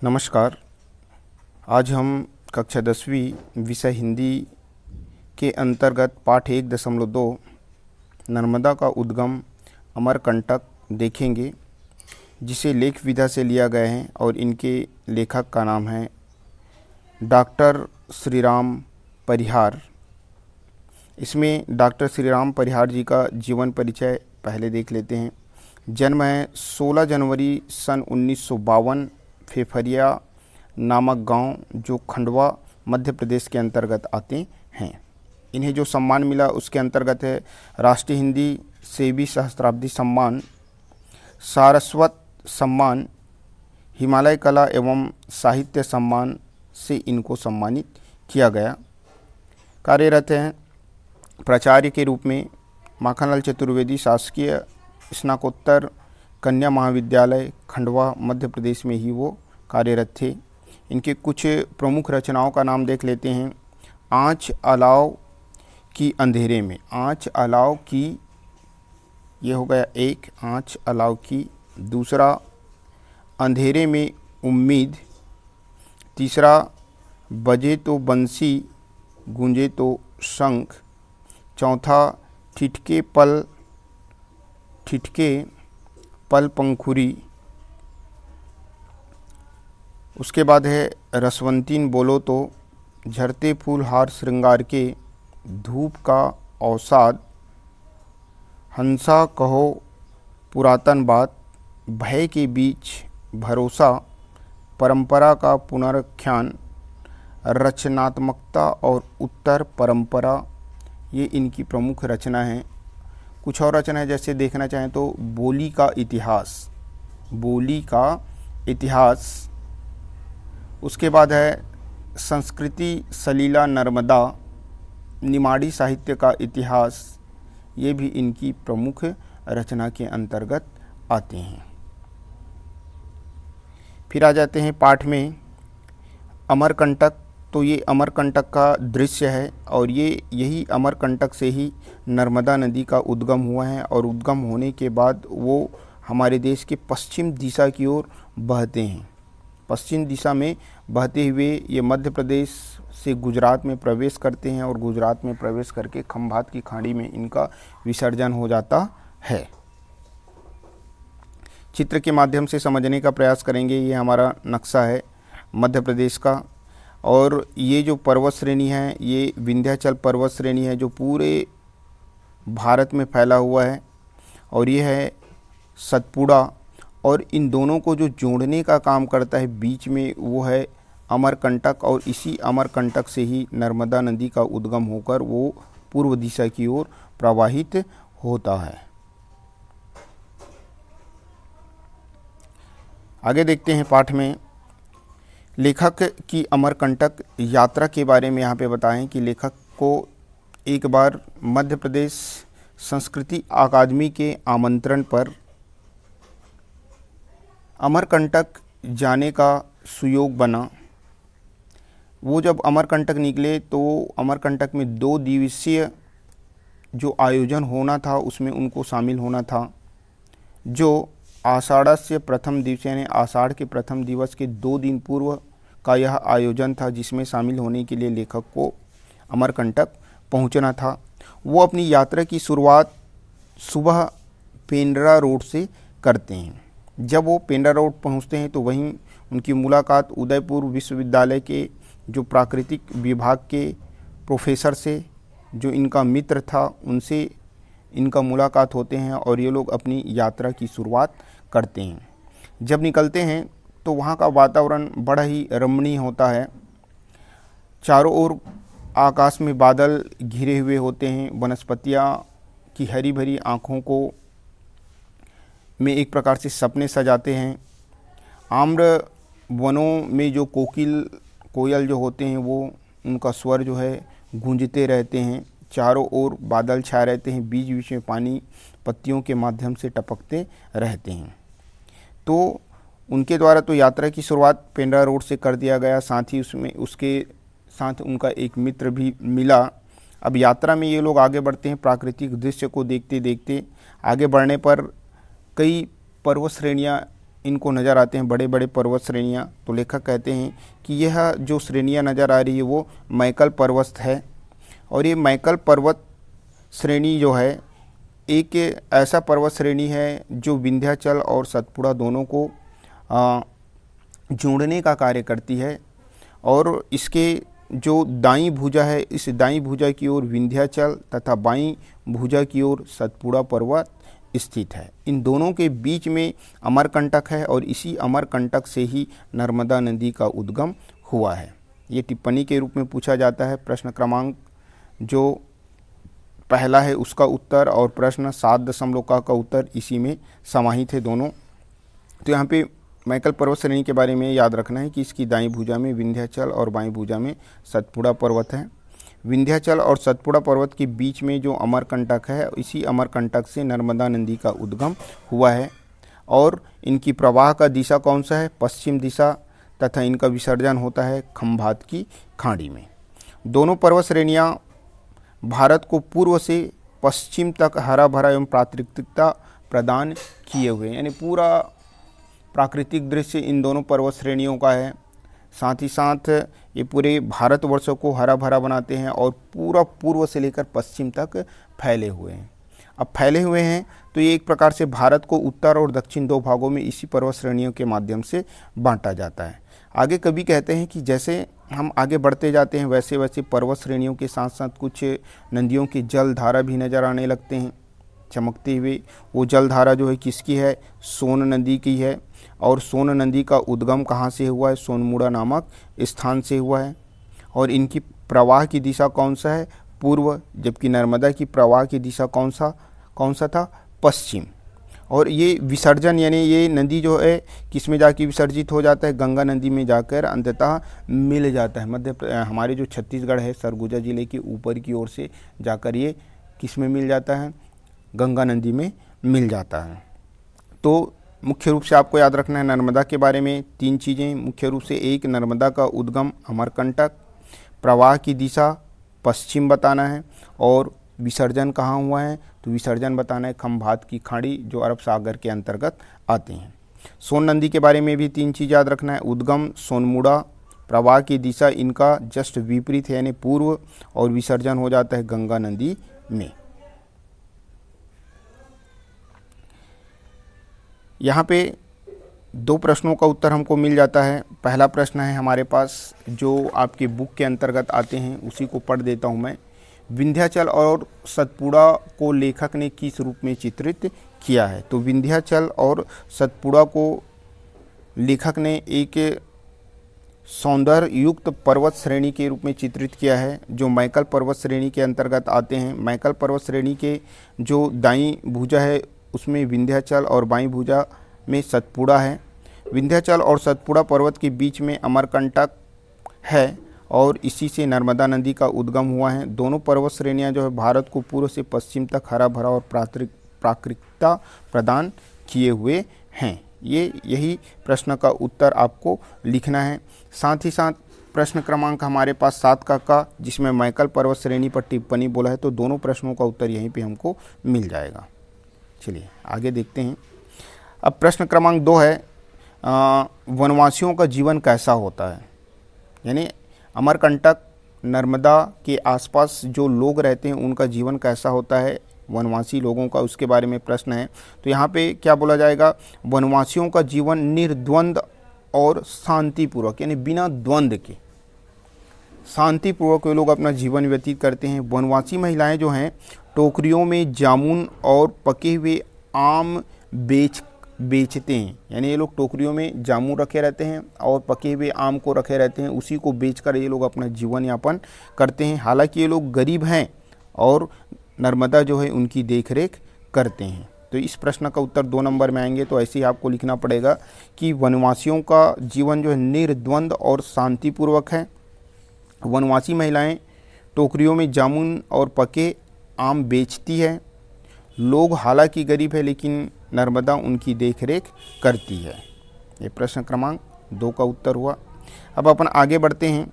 नमस्कार। आज हम कक्षा 10वीं विषय हिंदी के अंतर्गत पाठ 1.2 नर्मदा का उद्गम अमरकंटक देखेंगे, जिसे लेख विधा से लिया गया है और इनके लेखक का नाम है डॉक्टर श्रीराम परिहार। इसमें डॉक्टर श्रीराम परिहार जी का जीवन परिचय पहले देख लेते हैं। जन्म है 16 जनवरी सन 1952 फेफरिया नामक गांव, जो खंडवा मध्य प्रदेश के अंतर्गत आते हैं। इन्हें जो सम्मान मिला उसके अंतर्गत है राष्ट्रीय हिंदी सेवी सहस्त्राब्दी सम्मान, सारस्वत सम्मान, हिमालय कला एवं साहित्य सम्मान से इनको सम्मानित किया गया। कार्यरत हैं प्राचार्य के रूप में माखनलाल चतुर्वेदी शासकीय स्नातकोत्तर कन्या महाविद्यालय खंडवा मध्य प्रदेश में ही वो कार्यरत थे। इनके कुछ प्रमुख रचनाओं का नाम देख लेते हैं। आँच अलाव की अंधेरे में, आँच अलाव की, ये हो गया एक, आँच अलाव की। दूसरा अंधेरे में उम्मीद। तीसरा बजे तो बंसी गूंजे तो शंख। चौथा ठिठके पल पंखुरी। उसके बाद है रसवंतीन बोलो तो, झरते फूल हार श्रृंगार के, धूप का अवसाद, हंसा कहो पुरातन बात, भय के बीच भरोसा, परंपरा का पुनरुत्थान, रचनात्मकता और उत्तर परंपरा, ये इनकी प्रमुख रचना है। कुछ और रचना है, जैसे देखना चाहें तो बोली का इतिहास, बोली का इतिहास। उसके बाद है संस्कृति सलीला नर्मदा, निमाड़ी साहित्य का इतिहास, ये भी इनकी प्रमुख रचना के अंतर्गत आते हैं। फिर आ जाते हैं पाठ में अमरकंटक। तो ये अमरकंटक का दृश्य है और यही अमरकंटक से ही नर्मदा नदी का उद्गम हुआ है और उद्गम होने के बाद वो हमारे देश के पश्चिम दिशा की ओर बहते हैं। पश्चिम दिशा में बहते हुए ये मध्य प्रदेश से गुजरात में प्रवेश करते हैं और गुजरात में प्रवेश करके खंभात की खाड़ी में इनका विसर्जन हो जाता है। चित्र के माध्यम से समझने का प्रयास करेंगे। ये हमारा नक्शा है मध्य प्रदेश का, और ये जो पर्वत श्रेणी है ये विंध्याचल पर्वत श्रेणी है जो पूरे भारत में फैला हुआ है, और ये है सतपुड़ा, और इन दोनों को जो जोड़ने का काम करता है बीच में वो है अमरकंटक, और इसी अमरकंटक से ही नर्मदा नदी का उद्गम होकर वो पूर्व दिशा की ओर प्रवाहित होता है। आगे देखते हैं पाठ में। लेखक की अमरकंटक यात्रा के बारे में यहाँ पे बताएं कि लेखक को एक बार मध्य प्रदेश संस्कृति अकादमी के आमंत्रण पर अमरकंटक जाने का सुयोग बना। वो जब अमरकंटक निकले तो अमरकंटक में 2 दिवसीय जो आयोजन होना था उसमें उनको शामिल होना था। जो आषाढ़स्य प्रथम दिवस यानी आषाढ़ के प्रथम दिवस के 2 दिन पूर्व का यह आयोजन था, जिसमें शामिल होने के लिए लेखक को अमरकंटक पहुंचना था। वो अपनी यात्रा की शुरुआत सुबह पेंड्रा रोड से करते हैं। जब वो पेंड्रा रोड पहुंचते हैं तो वहीं उनकी मुलाकात उदयपुर विश्वविद्यालय के जो प्राकृतिक विभाग के प्रोफेसर से, जो इनका मित्र था, उनसे इनका मुलाकात होते हैं और ये लोग अपनी यात्रा की शुरुआत करते हैं। जब निकलते हैं तो वहाँ का वातावरण बड़ा ही रमणीय होता है। चारों ओर आकाश में बादल घिरे हुए होते हैं, वनस्पतियाँ की हरी भरी आँखों को में एक प्रकार से सपने सजाते हैं। आम्र वनों में जो कोयल जो होते हैं वो उनका स्वर जो है गूंजते रहते हैं। चारों ओर बादल छाए रहते हैं, बीच बीच में पानी पत्तियों के माध्यम से टपकते रहते हैं। तो उनके द्वारा तो यात्रा की शुरुआत पेंड्रा रोड से कर दिया गया, साथ ही उसके साथ उनका एक मित्र भी मिला। अब यात्रा में ये लोग आगे बढ़ते हैं। प्राकृतिक दृश्य को देखते देखते आगे बढ़ने पर कई पर्वत श्रेणियाँ इनको नज़र आते हैं, बड़े बड़े पर्वत श्रेणियाँ। तो लेखक कहते हैं कि यह जो श्रेणियाँ नज़र आ रही है वो मैकल पर्वत है। और ये मैकल पर्वत श्रेणी जो है एक ऐसा पर्वत श्रेणी है जो विंध्याचल और सतपुड़ा दोनों को जोड़ने का कार्य करती है। और इसके जो दाईं भुजा है, इस दाईं भुजा की ओर विंध्याचल तथा बाईं भुजा की ओर सतपुड़ा पर्वत स्थित है। इन दोनों के बीच में अमरकंटक है और इसी अमरकंटक से ही नर्मदा नदी का उद्गम हुआ है। ये टिप्पणी के रूप में पूछा जाता है। प्रश्न क्रमांक जो पहला है उसका उत्तर और प्रश्न 7 का उत्तर इसी में समाहित है दोनों। तो यहाँ पे मैकल पर्वत श्रेणी के बारे में याद रखना है कि इसकी दाईं भुजा में विंध्याचल और बाईं भुजा में सतपुड़ा पर्वत है। विंध्याचल और सतपुड़ा पर्वत के बीच में जो अमरकंटक है, इसी अमरकंटक से नर्मदा नदी का उद्गम हुआ है। और इनकी प्रवाह का दिशा कौन सा है? पश्चिम दिशा, तथा इनका विसर्जन होता है खंभात की खाड़ी में। दोनों पर्वत श्रेणियाँ भारत को पूर्व से पश्चिम तक हरा भरा एवं प्राकृतिकता प्रदान किए हुए, यानी पूरा प्राकृतिक दृश्य इन दोनों पर्वत श्रेणियों का है। साथ ही साथ ये पूरे भारतवर्ष को हरा भरा बनाते हैं और पूरा पूर्व से लेकर पश्चिम तक फैले हुए हैं। अब फैले हुए हैं तो ये एक प्रकार से भारत को उत्तर और दक्षिण दो भागों में इसी पर्वत श्रेणियों के माध्यम से बांटा जाता है। आगे कवि कहते हैं कि जैसे हम आगे बढ़ते जाते हैं वैसे वैसे पर्वत श्रेणियों के साथ साथ कुछ नदियों की जल धारा भी नज़र आने लगते हैं चमकते हुए। वो जल धारा जो है किसकी है? सोन नदी की है। और सोन नदी का उद्गम कहाँ से हुआ है? सोनमुड़ा नामक स्थान से हुआ है। और इनकी प्रवाह की दिशा कौन सा है? पूर्व, जबकि नर्मदा की प्रवाह की दिशा कौन सा था? पश्चिम। और ये विसर्जन यानी ये नदी जो है किस में जाके विसर्जित हो जाता है? गंगा नदी में जाकर अंततः मिल जाता है। हमारे जो छत्तीसगढ़ है, सरगुजा जिले के ऊपर की ओर से जाकर ये किस में मिल जाता है? गंगा नदी में मिल जाता है। तो मुख्य रूप से आपको याद रखना है नर्मदा के बारे में 3 चीज़ें मुख्य रूप से। एक, नर्मदा का उद्गम अमरकंटक, प्रवाह की दिशा पश्चिम बताना है, और विसर्जन कहाँ हुआ है? तो विसर्जन बताना है खंभात की खाड़ी जो अरब सागर के अंतर्गत आते हैं। सोन नदी के बारे में भी 3 चीज़ याद रखना है। उद्गम सोनमुड़ा, प्रवाह की दिशा इनका जस्ट विपरीत है यानी पूर्व, और विसर्जन हो जाता है गंगा नदी में। यहाँ पे 2 प्रश्नों का उत्तर हमको मिल जाता है। पहला प्रश्न है हमारे पास जो आपके बुक के अंतर्गत आते हैं, उसी को पढ़ देता हूँ मैं। विंध्याचल और सतपुड़ा को लेखक ने किस रूप में चित्रित किया है? तो विंध्याचल और सतपुड़ा को लेखक ने एक सौंदर्य युक्त पर्वत श्रेणी के रूप में चित्रित किया है जो मैकल पर्वत श्रेणी के अंतर्गत आते हैं। मैकल पर्वत श्रेणी के जो दाईं भुजा है उसमें विंध्याचल और बाईं भुजा में सतपुड़ा है। विंध्याचल और सतपुड़ा पर्वत के बीच में अमरकंटक है और इसी से नर्मदा नदी का उद्गम हुआ है। दोनों पर्वत श्रेणियां जो है भारत को पूर्व से पश्चिम तक हरा भरा और प्राकृतिकता प्रदान किए हुए हैं। यही प्रश्न का उत्तर आपको लिखना है। साथ ही साथ प्रश्न क्रमांक हमारे पास 7 का जिसमें मैकल पर्वत श्रेणी पर टिप्पणी बोला है, तो दोनों प्रश्नों का उत्तर यहीं पे हमको मिल जाएगा। चलिए आगे देखते हैं। अब प्रश्न क्रमांक 2 है वनवासियों का जीवन कैसा होता है? यानी अमरकंटक नर्मदा के आसपास जो लोग रहते हैं उनका जीवन कैसा होता है वनवासी लोगों का, उसके बारे में प्रश्न है। तो यहाँ पे क्या बोला जाएगा? वनवासियों का जीवन निर्द्वंद और शांतिपूर्वक, यानी बिना द्वंद के शांतिपूर्वक वे लोग अपना जीवन व्यतीत करते हैं। वनवासी महिलाएं जो हैं टोकरियों में जामुन और पके हुए आम बेचते हैं, यानी ये लोग टोकरियों में जामुन रखे रहते हैं और पके हुए आम को रखे रहते हैं, उसी को बेचकर ये लोग अपना जीवन यापन करते हैं। हालांकि ये लोग गरीब हैं और नर्मदा जो है उनकी देखरेख करते हैं। तो इस प्रश्न का उत्तर 2 नंबर में आएंगे। तो ऐसे ही आपको लिखना पड़ेगा कि वनवासियों का जीवन जो है निर्द्वंद और शांतिपूर्वक है। वनवासी महिलाएं टोकरियों में जामुन और पके आम बेचती है। लोग हालांकि गरीब है लेकिन नर्मदा उनकी देखरेख करती है। ये प्रश्न क्रमांक 2 का उत्तर हुआ। अब अपन आगे बढ़ते हैं।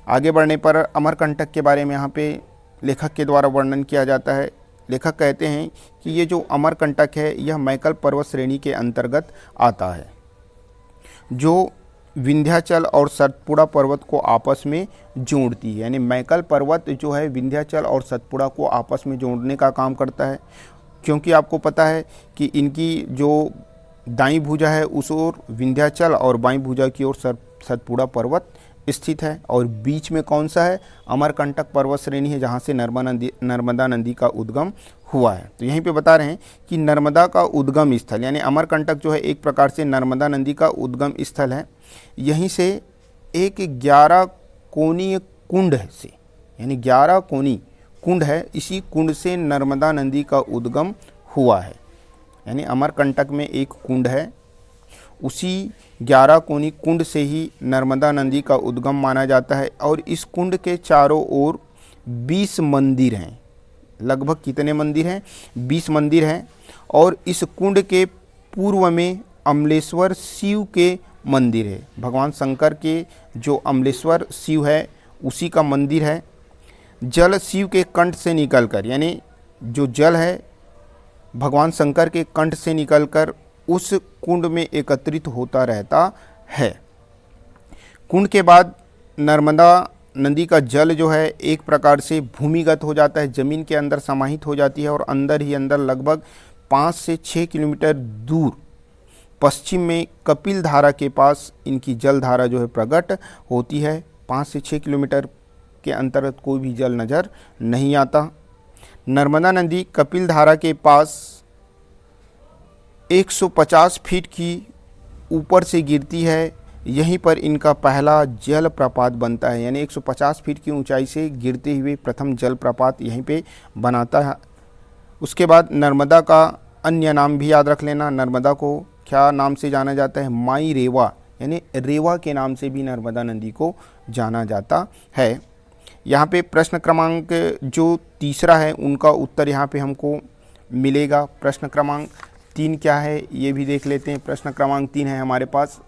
आगे बढ़ने पर अमरकंटक के बारे में यहाँ पे लेखक के द्वारा वर्णन किया जाता है लेखक कहते हैं कि ये जो अमरकंटक है यह मैकल पर्वत श्रेणी के अंतर्गत आता है, जो विंध्याचल और सतपुड़ा पर्वत को आपस में जोड़ती है। यानी मैकल पर्वत जो है विंध्याचल और सतपुड़ा को आपस में जोड़ने का काम करता है, क्योंकि आपको पता है कि इनकी जो दाईं भुजा है उस ओर विंध्याचल और बाईं भुजा की ओर सतपुड़ा पर्वत स्थित है, और बीच में कौन सा है, अमरकंटक पर्वत श्रेणी है, जहाँ से नर्मदा नदी का उद्गम हुआ है। तो यहीं पे बता रहे हैं कि नर्मदा का उद्गम स्थल यानी अमरकंटक जो है एक प्रकार से नर्मदा नदी का उद्गम स्थल है। यहीं से एक 11 कोणीय कुंड से, यानी 11 कोणी कुंड है, इसी कुंड से नर्मदा नदी का उद्गम हुआ है। यानी अमरकंटक में एक कुंड है, उसी 11 कोणी कुंड से ही नर्मदा नदी का उद्गम माना जाता है। और इस कुंड के चारों ओर 20 मंदिर हैं। लगभग कितने मंदिर हैं, 20 मंदिर हैं। और इस कुंड के पूर्व में अमलेश्वर शिव के मंदिर है। भगवान शंकर के जो अमलेश्वर शिव है उसी का मंदिर है। जल शिव के कंठ से निकलकर, यानी जो जल है भगवान शंकर के कंठ से निकलकर उस कुंड में एकत्रित होता रहता है। कुंड के बाद नर्मदा नदी का जल जो है एक प्रकार से भूमिगत हो जाता है, ज़मीन के अंदर समाहित हो जाती है, और अंदर ही अंदर लगभग 5 से 6 किलोमीटर दूर पश्चिम में कपिल धारा के पास इनकी जल धारा जो है प्रकट होती है। 5 से 6 किलोमीटर के अंतर्गत कोई भी जल नज़र नहीं आता। नर्मदा नदी कपिल धारा के पास 150 फीट की ऊपर से गिरती है। यहीं पर इनका पहला जलप्रपात बनता है, यानी 150 फीट की ऊंचाई से गिरते हुए प्रथम जलप्रपात यहीं पे बनाता है। उसके बाद नर्मदा का अन्य नाम भी याद रख लेना। नर्मदा को क्या नाम से जाना जाता है, माई रेवा, यानी रेवा के नाम से भी नर्मदा नदी को जाना जाता है। यहाँ पे प्रश्न क्रमांक जो तीसरा है उनका उत्तर यहाँ पे हमको मिलेगा। प्रश्न क्रमांक 3 क्या है ये भी देख लेते हैं। प्रश्न क्रमांक 3 है हमारे पास,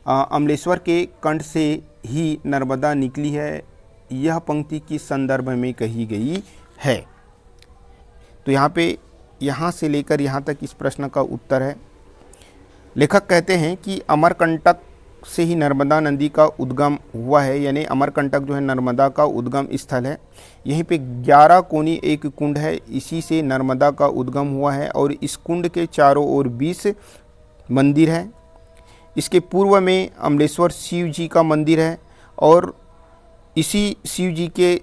अमलेश्वर के कंठ से ही नर्मदा निकली है, यह पंक्ति किस संदर्भ में कही गई है। तो यहाँ से लेकर यहाँ तक इस प्रश्न का उत्तर है। लेखक कहते हैं कि अमरकंटक से ही नर्मदा नदी का उद्गम हुआ है, यानी अमरकंटक जो है नर्मदा का उद्गम स्थल है। यहीं पे 11 कोणी एक कुंड है, इसी से नर्मदा का उद्गम हुआ है। और इस कुंड के चारों ओर 20 मंदिर है। इसके पूर्व में अमलेश्वर शिव जी का मंदिर है, और इसी शिव जी के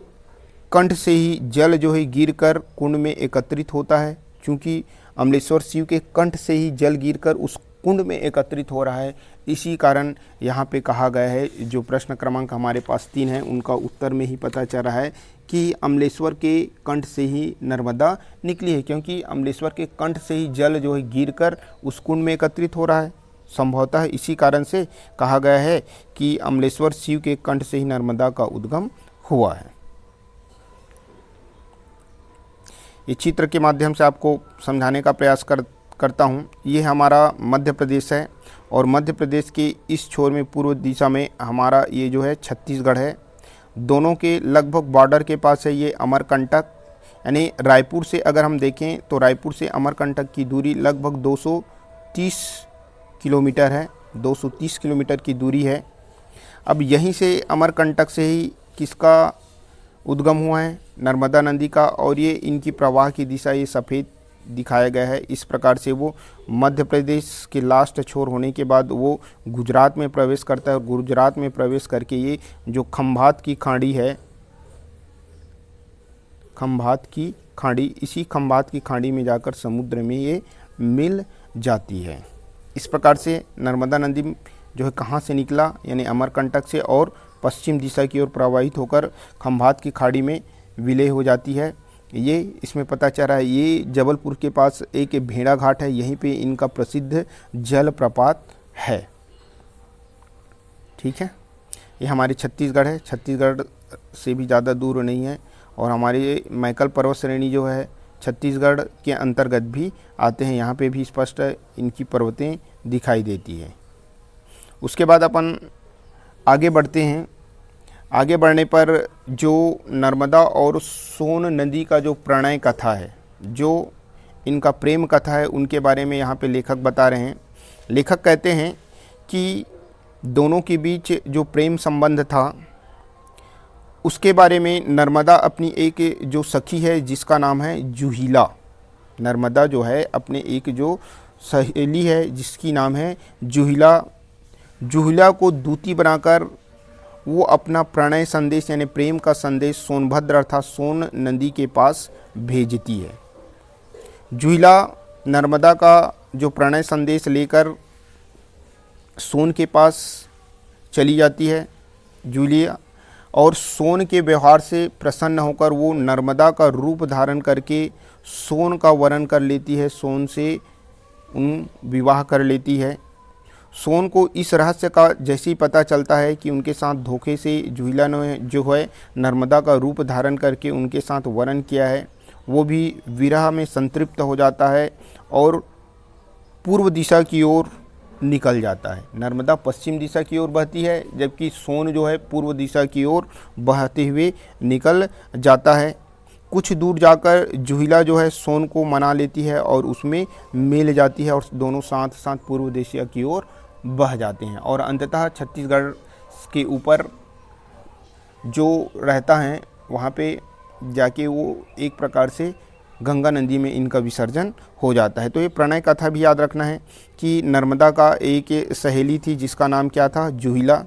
कंठ से ही जल जो है गिरकर कुंड में एकत्रित होता है। चूँकि अमलेश्वर शिव के कंठ से ही जल गिरकर उस कुंड में एकत्रित हो रहा है, इसी कारण यहाँ पे कहा गया है, जो प्रश्न क्रमांक हमारे पास 3 है उनका उत्तर में ही पता चल रहा है कि अमलेश्वर के कंठ से ही नर्मदा निकली है, क्योंकि अमलेश्वर के कंठ से ही जल जो है गिरकर उस कुंड में एकत्रित हो रहा है। संभवतः इसी कारण से कहा गया है कि अमलेश्वर शिव के कंठ से ही नर्मदा का उद्गम हुआ है। ये चित्र के माध्यम से आपको समझाने का प्रयास करता हूँ। ये हमारा मध्य प्रदेश है, और मध्य प्रदेश के इस छोर में पूर्व दिशा में हमारा ये जो है छत्तीसगढ़ है। दोनों के लगभग बॉर्डर के पास है ये अमरकंटक। यानी रायपुर से अगर हम देखें तो रायपुर से अमरकंटक की दूरी लगभग 230 किलोमीटर है, 230 किलोमीटर की दूरी है। अब यहीं से अमरकंटक से ही किसका उद्गम हुआ है, नर्मदा नदी का। और ये इनकी प्रवाह की दिशा ये सफ़ेद दिखाया गया है। इस प्रकार से वो मध्य प्रदेश के लास्ट छोर होने के बाद वो गुजरात में प्रवेश करता है, और गुजरात में प्रवेश करके ये जो खंभात की खाड़ी है, खंभात की खाड़ी, इसी खंभात की खाड़ी में जाकर समुद्र में ये मिल जाती है। इस प्रकार से नर्मदा नदी जो है कहाँ से निकला, यानी अमरकंटक से, और पश्चिम दिशा की ओर प्रवाहित होकर खंभात की खाड़ी में विलय हो जाती है। ये इसमें पता चल रहा है। ये जबलपुर के पास एक भेड़ा घाट है, यहीं पे इनका प्रसिद्ध जलप्रपात है। ठीक है, ये हमारे छत्तीसगढ़ है, छत्तीसगढ़ से भी ज़्यादा दूर नहीं है। और हमारे मैकल पर्वत श्रेणी जो है छत्तीसगढ़ के अंतर्गत भी आते हैं। यहाँ पे भी स्पष्ट इनकी पर्वतें दिखाई देती है। उसके बाद अपन आगे बढ़ते हैं। आगे बढ़ने पर जो नर्मदा और सोन नदी का जो प्रणय कथा है, जो इनका प्रेम कथा है उनके बारे में यहाँ पे लेखक बता रहे हैं। लेखक कहते हैं कि दोनों के बीच जो प्रेम संबंध था उसके बारे में नर्मदा अपनी एक जो सखी है जिसका नाम है जूहीला, नर्मदा जो है अपने एक जो सहेली है जिसकी नाम है जूहीला, जूहीला को दूती बनाकर वो अपना प्रणय संदेश यानी प्रेम का संदेश सोनभद्र अर्थात सोन नदी के पास भेजती है। जूहीला नर्मदा का जो प्रणय संदेश लेकर सोन के पास चली जाती है जूलिया, और सोन के व्यवहार से प्रसन्न होकर वो नर्मदा का रूप धारण करके सोन का वरण कर लेती है, सोन से उन विवाह कर लेती है। सोन को इस रहस्य का जैसे ही पता चलता है कि उनके साथ धोखे से जूहीला ने जो है नर्मदा का रूप धारण करके उनके साथ वरण किया है, वो भी विरह में संतृप्त हो जाता है और पूर्व दिशा की ओर निकल जाता है। नर्मदा पश्चिम दिशा की ओर बहती है जबकि सोन जो है पूर्व दिशा की ओर बहते हुए निकल जाता है। कुछ दूर जाकर जूहीला जो है सोन को मना लेती है और उसमें मिल जाती है और दोनों साथ साथ पूर्व दिशा की ओर बह जाते हैं और अंततः छत्तीसगढ़ के ऊपर जो रहता है वहाँ पे जाके वो एक प्रकार से गंगा नदी में इनका विसर्जन हो जाता है। तो ये प्रणय कथा भी याद रखना है कि नर्मदा का एक सहेली थी जिसका नाम क्या था, जूहीला।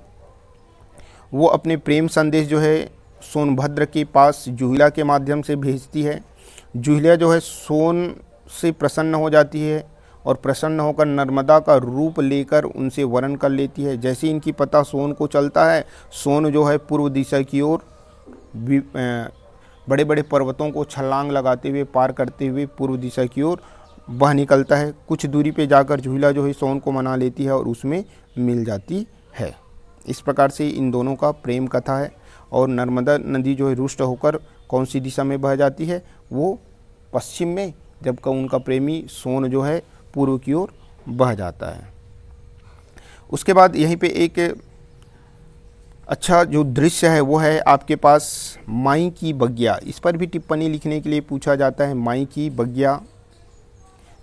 वो अपने प्रेम संदेश जो है सोनभद्र के पास जूहीला के माध्यम से भेजती है। जूहीला जो है सोन से प्रसन्न हो जाती है और प्रसन्न होकर नर्मदा का रूप लेकर उनसे वरण कर लेती है। जैसे इनकी पता सोन को चलता है, सोन जो है पूर्व दिशा की ओर बड़े बड़े पर्वतों को छलांग लगाते हुए पार करते हुए पूर्व दिशा की ओर बह निकलता है। कुछ दूरी पे जाकर जूहीला जो है सोन को मना लेती है और उसमें मिल जाती है। इस प्रकार से इन दोनों का प्रेम कथा है। और नर्मदा नदी जो है रुष्ट होकर कौन सी दिशा में बह जाती है, वो पश्चिम में, जबकि उनका प्रेमी सोन जो है पूर्व की ओर बह जाता है। उसके बाद यहीं पे एक अच्छा जो दृश्य है वो है आपके पास माई की बगिया। इस पर भी टिप्पणी लिखने के लिए पूछा जाता है, माई की बगिया।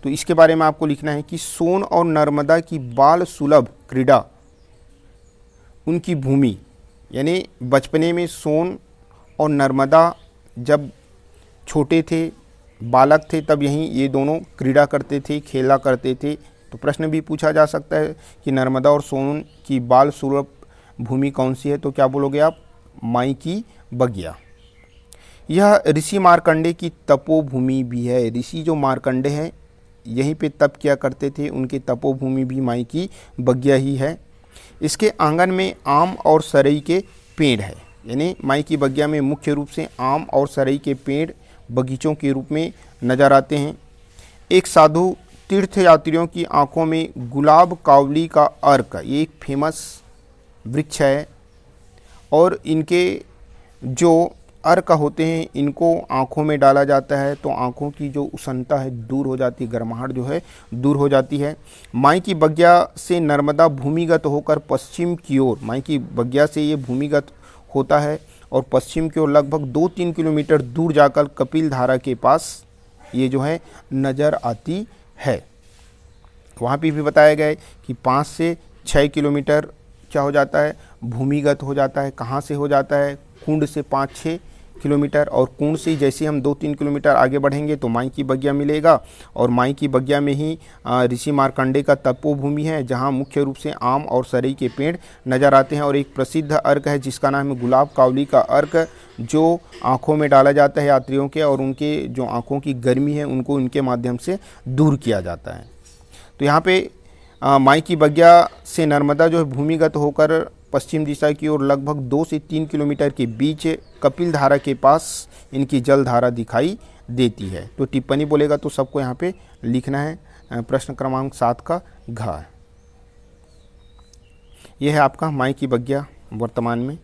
तो इसके बारे में आपको लिखना है कि सोन और नर्मदा की बाल सुलभ क्रीड़ा, उनकी भूमि, यानी बचपने में सोन और नर्मदा जब छोटे थे, बालक थे, तब यहीं ये दोनों क्रीड़ा करते थे, खेला करते थे। तो प्रश्न भी पूछा जा सकता है कि नर्मदा और सोन की बाल सुलभ भूमि कौन सी है, तो क्या बोलोगे आप, माई की बगिया। यह ऋषि मार्कंडे की तपोभूमि भी है। ऋषि जो मार्कंडे हैं यहीं पे तप किया करते थे, उनकी तपोभूमि भी माई की बगिया ही है। इसके आंगन में आम और सरई के पेड़ है, यानी माई की बगिया में मुख्य रूप से आम और सरई के पेड़ बगीचों के रूप में नजर आते हैं। एक साधु तीर्थ यात्रियों की आंखों में गुलाब कावली का अर्क, ये एक फेमस वृक्ष है और इनके जो अर्क होते हैं इनको आँखों में डाला जाता है तो आँखों की जो उष्णता है दूर हो जाती है, गर्माहट जो है दूर हो जाती है। माई की बगिया से नर्मदा भूमिगत होकर पश्चिम की ओर, माई की बगिया से ये भूमिगत होता है और पश्चिम की ओर लगभग 2-3 किलोमीटर दूर जाकर कपिल धारा के पास ये जो है नज़र आती है। वहाँ पे भी बताया गया है कि 5 से 6 किलोमीटर क्या हो जाता है, भूमिगत हो जाता है। कहाँ से हो जाता है, कुंड से 5-6 किलोमीटर, और कुंड से जैसे हम 2-3 किलोमीटर आगे बढ़ेंगे तो माई की बगिया मिलेगा। और माई की बगिया में ही ऋषि मार्कंडे का तपोभूमि है जहाँ मुख्य रूप से आम और सरई के पेड़ नज़र आते हैं। और एक प्रसिद्ध अर्क है जिसका नाम है गुलाब कावली का अर्क, जो आँखों में डाला जाता है यात्रियों के, और उनके जो आँखों की गर्मी है उनको उनके माध्यम से दूर किया जाता है। तो यहाँ पे माई की बगिया से नर्मदा जो है भूमिगत होकर पश्चिम दिशा की ओर लगभग 2 से 3 किलोमीटर के बीच कपिल धारा के पास इनकी जल धारा दिखाई देती है। तो टिप्पणी बोलेगा तो सबको यहाँ पे लिखना है। प्रश्न क्रमांक 7 का घ। यह है आपका माई की बगिया वर्तमान में।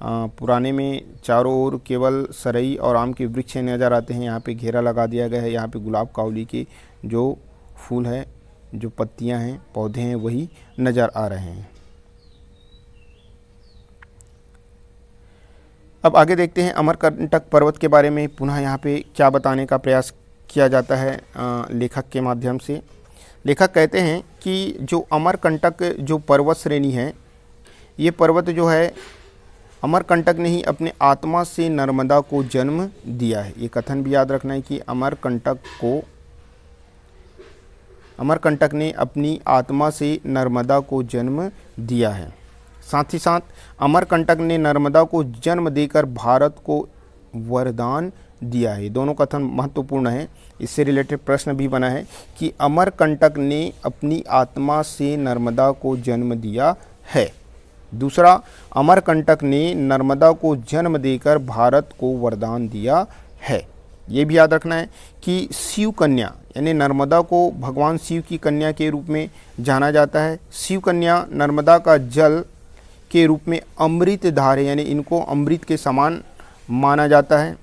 पुराने में चारों ओर केवल सरई और आम के वृक्ष नज़र आते हैं। यहाँ पे घेरा लगा दिया गया है। यहाँ पे गुलाब कावली के जो फूल है, जो पत्तियां हैं, पौधे हैं, वही नज़र आ रहे हैं। अब आगे देखते हैं अमरकंटक पर्वत के बारे में पुनः यहाँ पे क्या बताने का प्रयास किया जाता है लेखक के माध्यम से। लेखक कहते हैं कि जो अमरकंटक जो पर्वत श्रेणी है, ये पर्वत जो है अमरकंटक ने ही अपने आत्मा से नर्मदा को जन्म दिया है। ये कथन भी याद रखना है कि अमरकंटक ने अपनी आत्मा से नर्मदा को जन्म दिया है। साथ ही साथ अमरकंटक ने नर्मदा को जन्म देकर भारत को वरदान दिया है। दोनों कथन महत्वपूर्ण है। इससे रिलेटेड प्रश्न भी बना है कि अमरकंटक ने अपनी आत्मा से नर्मदा को जन्म दिया है। दूसरा, अमरकंटक ने नर्मदा को जन्म देकर भारत को वरदान दिया है। ये भी याद रखना है कि शिव कन्या यानी नर्मदा को भगवान शिव की कन्या के रूप में जाना जाता है। शिव कन्या नर्मदा का जल के रूप में अमृत धार है, यानी इनको अमृत के समान माना जाता है।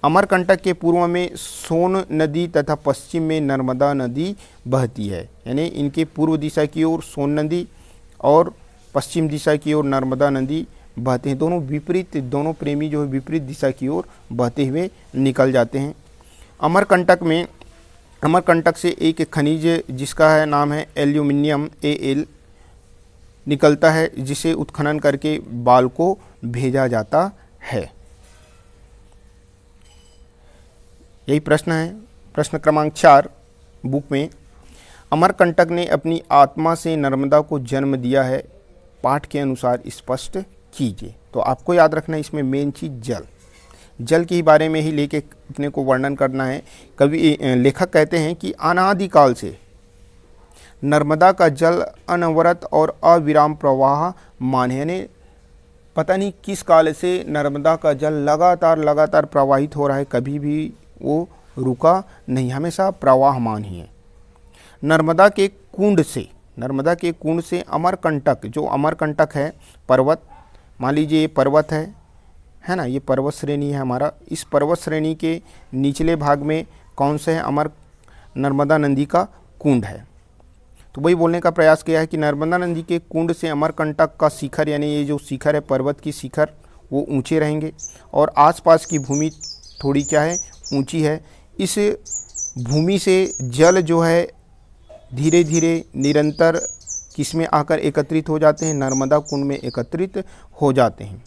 अमरकंटक के पूर्व में सोन नदी तथा पश्चिम में नर्मदा नदी बहती है, यानी इनके पूर्व दिशा की ओर सोन नदी और पश्चिम दिशा की ओर नर्मदा नदी बहते हैं। दोनों विपरीत, दोनों प्रेमी जो है विपरीत दिशा की ओर बहते हुए निकल जाते हैं। अमरकंटक से एक खनिज जिसका है नाम है एल्यूमिनियम Al निकलता है, जिसे उत्खनन करके बाल को भेजा जाता है। यही प्रश्न है। प्रश्न क्रमांक 4 बुक में, अमरकंटक ने अपनी आत्मा से नर्मदा को जन्म दिया है, पाठ के अनुसार स्पष्ट कीजिए। तो आपको याद रखना है इसमें मेन चीज़ जल के ही बारे में ही लेके अपने को वर्णन करना है। लेखक कहते हैं कि अनादिकाल से नर्मदा का जल अनवरत और अविराम प्रवाह मान है, यानी पता नहीं किस काल से नर्मदा का जल लगातार प्रवाहित हो रहा है, कभी भी वो रुका नहीं, हमेशा प्रवाहमान ही है। नर्मदा के कुंड से अमरकंटक, जो अमरकंटक है पर्वत, मान लीजिए ये पर्वत है ना, ये पर्वत श्रेणी है हमारा। इस पर्वत श्रेणी के निचले भाग में कौन सा है? नर्मदा नदी का कुंड है। तो वही बोलने का प्रयास किया है कि नर्मदा नदी के कुंड से अमरकंटक का शिखर, यानी ये जो शिखर है पर्वत की शिखर, वो ऊंचे रहेंगे और आसपास की भूमि थोड़ी क्या है? ऊंची है। इस भूमि से जल जो है धीरे धीरे निरंतर किसमें आकर एकत्रित हो जाते हैं? नर्मदा कुंड में एकत्रित हो जाते हैं।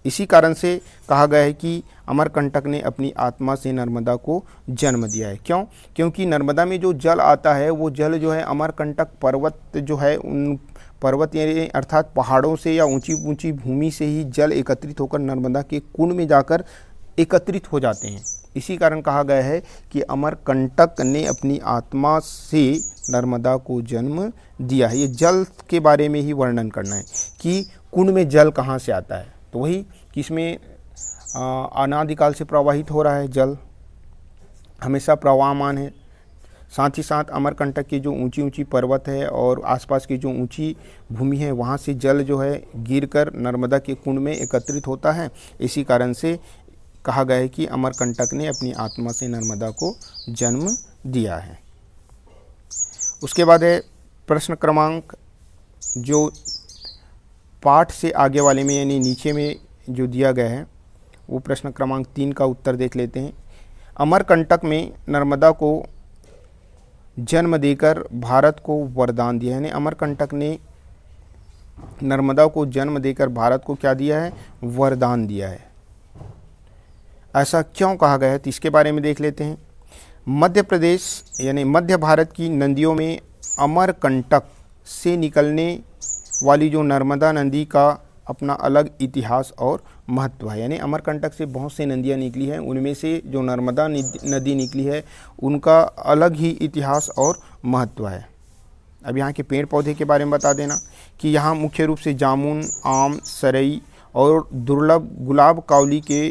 इसी कारण से कहा गया है कि अमरकंटक ने अपनी आत्मा से नर्मदा को जन्म दिया है। क्यों? क्योंकि नर्मदा में जो जल आता है वो जल जो है अमरकंटक पर्वत जो है, उन पर्वत यानी अर्थात पहाड़ों से या ऊंची ऊंची भूमि से ही जल एकत्रित होकर नर्मदा के कुंड में जाकर एकत्रित हो जाते हैं। इसी कारण कहा गया है कि अमरकंटक ने अपनी आत्मा से नर्मदा को जन्म दिया है। ये जल के बारे में ही वर्णन करना है कि कुंड में जल कहाँ से आता है। तो वही कि इसमें अनादिकाल से प्रवाहित हो रहा है जल, हमेशा प्रवाहमान है। साथ ही साथ अमरकंटक की जो ऊंची ऊंची पर्वत है और आसपास की जो ऊंची भूमि है, वहाँ से जल जो है गिरकर नर्मदा के कुंड में एकत्रित होता है। इसी कारण से कहा गया है कि अमरकंटक ने अपनी आत्मा से नर्मदा को जन्म दिया है। उसके बाद है प्रश्न क्रमांक जो पाठ से आगे वाले में यानी नीचे में जो दिया गया है, वो प्रश्न क्रमांक 3 का उत्तर देख लेते हैं। अमरकंटक में नर्मदा को जन्म देकर भारत को वरदान दिया है, यानी अमरकंटक ने नर्मदा को जन्म देकर भारत को क्या दिया है? वरदान दिया है। ऐसा क्यों कहा गया है? तो इसके बारे में देख लेते हैं। मध्य प्रदेश यानी मध्य भारत की नदियों में अमरकंटक से निकलने वाली जो नर्मदा नदी का अपना अलग इतिहास और महत्व है। यानी अमरकंटक से बहुत सी नदियाँ निकली हैं, उनमें से जो नर्मदा नदी निकली है उनका अलग ही इतिहास और महत्व है। अब यहाँ के पेड़ पौधे के बारे में बता देना कि यहाँ मुख्य रूप से जामुन, आम, सरई और दुर्लभ गुलाब कावली के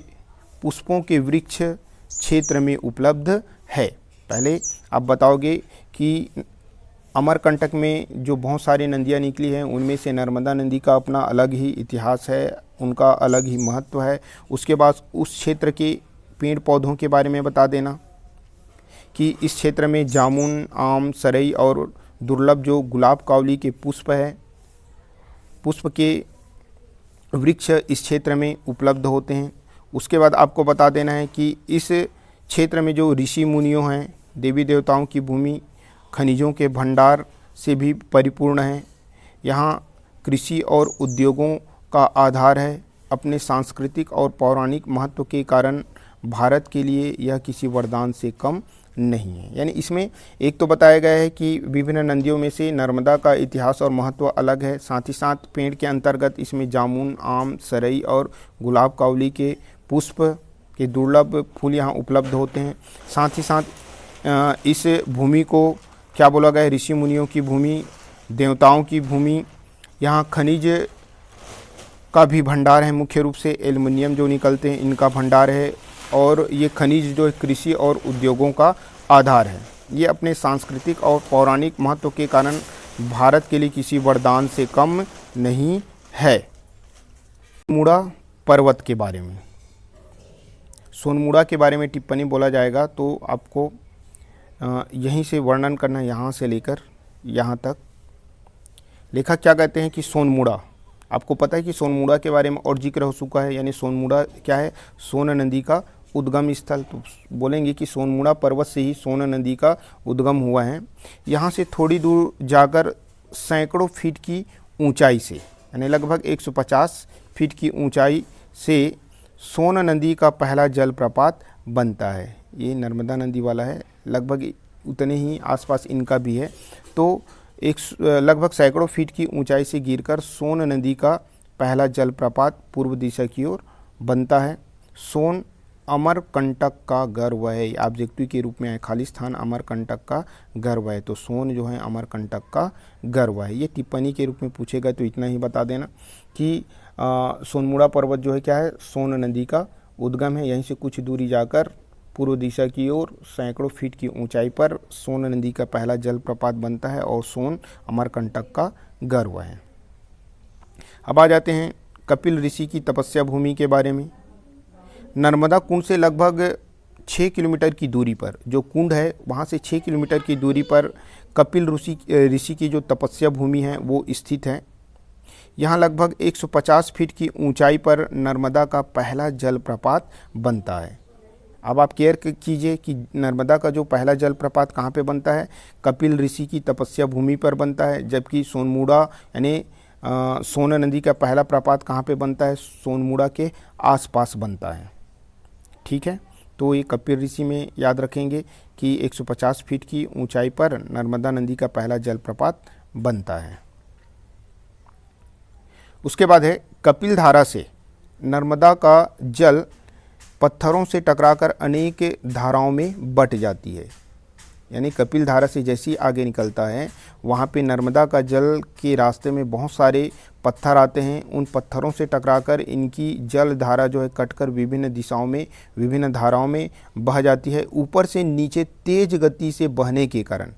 पुष्पों के वृक्ष क्षेत्र में उपलब्ध है। पहले आप बताओगे कि अमरकंटक में जो बहुत सारी नदियाँ निकली हैं उनमें से नर्मदा नदी का अपना अलग ही इतिहास है, उनका अलग ही महत्व है। उसके बाद उस क्षेत्र के पेड़ पौधों के बारे में बता देना कि इस क्षेत्र में जामुन, आम, सरई और दुर्लभ जो गुलाब कावली के पुष्प है, पुष्प के वृक्ष इस क्षेत्र में उपलब्ध होते हैं। उसके बाद आपको बता देना है कि इस क्षेत्र में जो ऋषि मुनियों हैं, देवी देवताओं की भूमि, खनिजों के भंडार से भी परिपूर्ण है। यहाँ कृषि और उद्योगों का आधार है। अपने सांस्कृतिक और पौराणिक महत्व के कारण भारत के लिए यह किसी वरदान से कम नहीं है। यानी इसमें एक तो बताया गया है कि विभिन्न नदियों में से नर्मदा का इतिहास और महत्व अलग है। साथ ही साथ पेड़ के अंतर्गत इसमें जामुन, आम, सरई और गुलाब कावली के पुष्प के दुर्लभ फूल यहाँ उपलब्ध होते हैं। साथ ही साथ इस भूमि को क्या बोला गया है, ऋषि मुनियों की भूमि, देवताओं की भूमि। यहाँ खनिज का भी भंडार है, मुख्य रूप से एल्युमिनियम जो निकलते हैं इनका भंडार है। और ये खनिज जो है कृषि और उद्योगों का आधार है। ये अपने सांस्कृतिक और पौराणिक महत्व के कारण भारत के लिए किसी वरदान से कम नहीं है। सोनमुड़ा पर्वत के बारे में, सोनमुड़ा के बारे में टिप्पणी बोला जाएगा तो आपको यहीं से वर्णन करना, यहाँ से लेकर यहाँ तक। लेखक क्या कहते हैं कि सोनमुड़ा, आपको पता है कि सोनमुड़ा के बारे में और जिक्र हो चुका है। यानी सोनमुड़ा क्या है, सोन नदी का उद्गम स्थल। तो बोलेंगे कि सोनमुड़ा पर्वत से ही सोन नदी का उद्गम हुआ है। यहाँ से थोड़ी दूर जाकर सैकड़ों फीट की ऊंचाई से, यानी लगभग 150 फीट की ऊंचाई से सोन नदी का पहला जलप्रपात बनता है। ये नर्मदा नदी वाला है, लगभग उतने ही आसपास इनका भी है। तो लगभग सैकड़ों फीट की ऊंचाई से गिरकर सोन नदी का पहला जलप्रपात पूर्व दिशा की ओर बनता है। सोन अमरकंटक का गर्व है, ऑब्जेक्टिव के रूप में है, खाली स्थान अमरकंटक का गर्व है। तो सोन जो है अमरकंटक का गर्व है। ये टिप्पणी के रूप में पूछेगा तो इतना ही बता देना कि सोनमुड़ा पर्वत जो है क्या है, सोन नदी का उद्गम है। यहीं से कुछ दूरी जाकर पूर्व दिशा की ओर सैकड़ों फीट की ऊंचाई पर सोन नदी का पहला जलप्रपात बनता है और सोन अमरकंटक का गर्व है। अब आ जाते हैं कपिल ऋषि की तपस्या भूमि के बारे में। नर्मदा कुंड से लगभग 6 किलोमीटर की दूरी पर, जो कुंड है वहाँ से 6 किलोमीटर की दूरी पर कपिल ऋषि की जो तपस्या भूमि है वो स्थित है। यहाँ लगभग 150 फीट की ऊंचाई पर नर्मदा का पहला जलप्रपात बनता है। अब आप केयर कीजिए कि नर्मदा का जो पहला जलप्रपात कहाँ पे बनता है, कपिल ऋषि की तपस्या भूमि पर बनता है। जबकि सोनमुड़ा यानी सोन नदी का पहला प्रपात कहाँ पे बनता है, सोनमुड़ा के आसपास बनता है। ठीक है, तो ये कपिल ऋषि में याद रखेंगे कि 150 फीट की ऊंचाई पर नर्मदा नदी का पहला जलप्रपात बनता है। उसके बाद है कपिल धारा से नर्मदा का जल पत्थरों से टकराकर अनेक धाराओं में बट जाती है। यानी कपिल धारा से जैसे ही आगे निकलता है वहाँ पे नर्मदा का जल के रास्ते में बहुत सारे पत्थर आते हैं। उन पत्थरों से टकराकर इनकी जल धारा जो है कटकर विभिन्न दिशाओं में, विभिन्न धाराओं में बह जाती है। ऊपर से नीचे तेज गति से बहने के कारण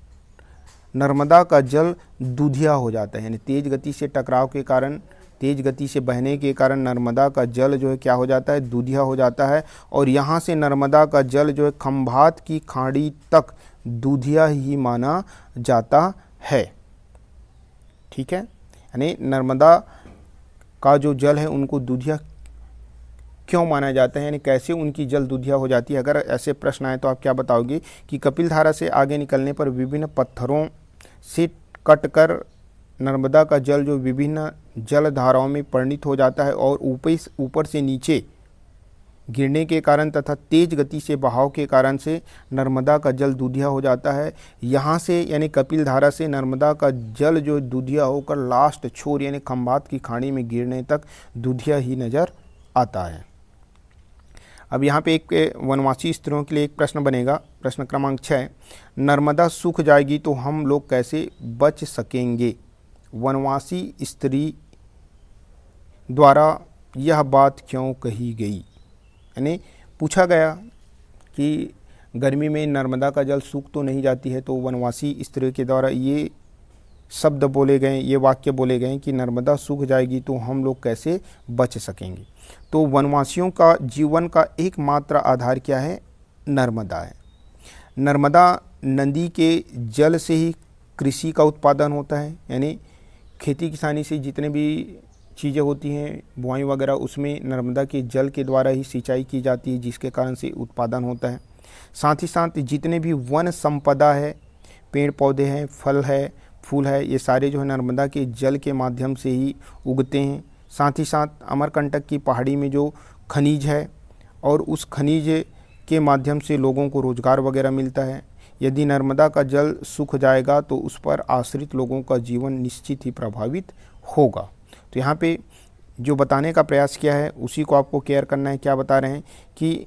नर्मदा का जल दूधिया हो जाता है। यानी तेज गति से टकराव के कारण, तेज गति से बहने के कारण नर्मदा का जल जो है क्या हो जाता है, दूधिया हो जाता है। और यहाँ से नर्मदा का जल जो है खंभात की खाड़ी तक दूधिया ही माना जाता है। ठीक है, यानी नर्मदा का जो जल है उनको दूधिया क्यों माना जाता है, यानी कैसे उनकी जल दूधिया हो जाती है। अगर ऐसे प्रश्न आए तो आप क्या बताओगे कि कपिल धारा से आगे निकलने पर विभिन्न पत्थरों से कटकर नर्मदा का जल जो विभिन्न जल धाराओं में परिणित हो जाता है और ऊपर से नीचे गिरने के कारण तथा तेज गति से बहाव के कारण से नर्मदा का जल दूधिया हो जाता है। यहाँ से यानी कपिल धारा से नर्मदा का जल जो दूधिया होकर लास्ट छोर यानी खंभात की खाड़ी में गिरने तक दूधिया ही नज़र आता है। अब यहाँ पे एक वनवासी स्त्रियों के लिए एक प्रश्न बनेगा, प्रश्न क्रमांक 6, नर्मदा सूख जाएगी तो हम लोग कैसे बच सकेंगे। वनवासी स्त्री द्वारा यह बात क्यों कही गई, यानी पूछा गया कि गर्मी में नर्मदा का जल सूख तो नहीं जाती है, तो वनवासी स्त्री के द्वारा ये शब्द बोले गए, ये वाक्य बोले गए कि नर्मदा सूख जाएगी तो हम लोग कैसे बच सकेंगे। तो वनवासियों का जीवन का एकमात्र आधार क्या है, नर्मदा है। नर्मदा नदी के जल से ही कृषि का उत्पादन होता है, यानी खेती किसानी से जितने भी चीज़ें होती हैं, बुआई वगैरह, उसमें नर्मदा के जल के द्वारा ही सिंचाई की जाती है, जिसके कारण से उत्पादन होता है। साथ ही साथ जितने भी वन संपदा है, पेड़ पौधे हैं, फल है, फूल है, ये सारे जो है नर्मदा के जल के माध्यम से ही उगते हैं। साथ ही साथ अमरकंटक की पहाड़ी में जो खनिज है और उस खनिज के माध्यम से लोगों को रोज़गार वगैरह मिलता है। यदि नर्मदा का जल सूख जाएगा तो उस पर आश्रित लोगों का जीवन निश्चित ही प्रभावित होगा। तो यहाँ पे जो बताने का प्रयास किया है उसी को आपको केयर करना है। क्या बता रहे हैं कि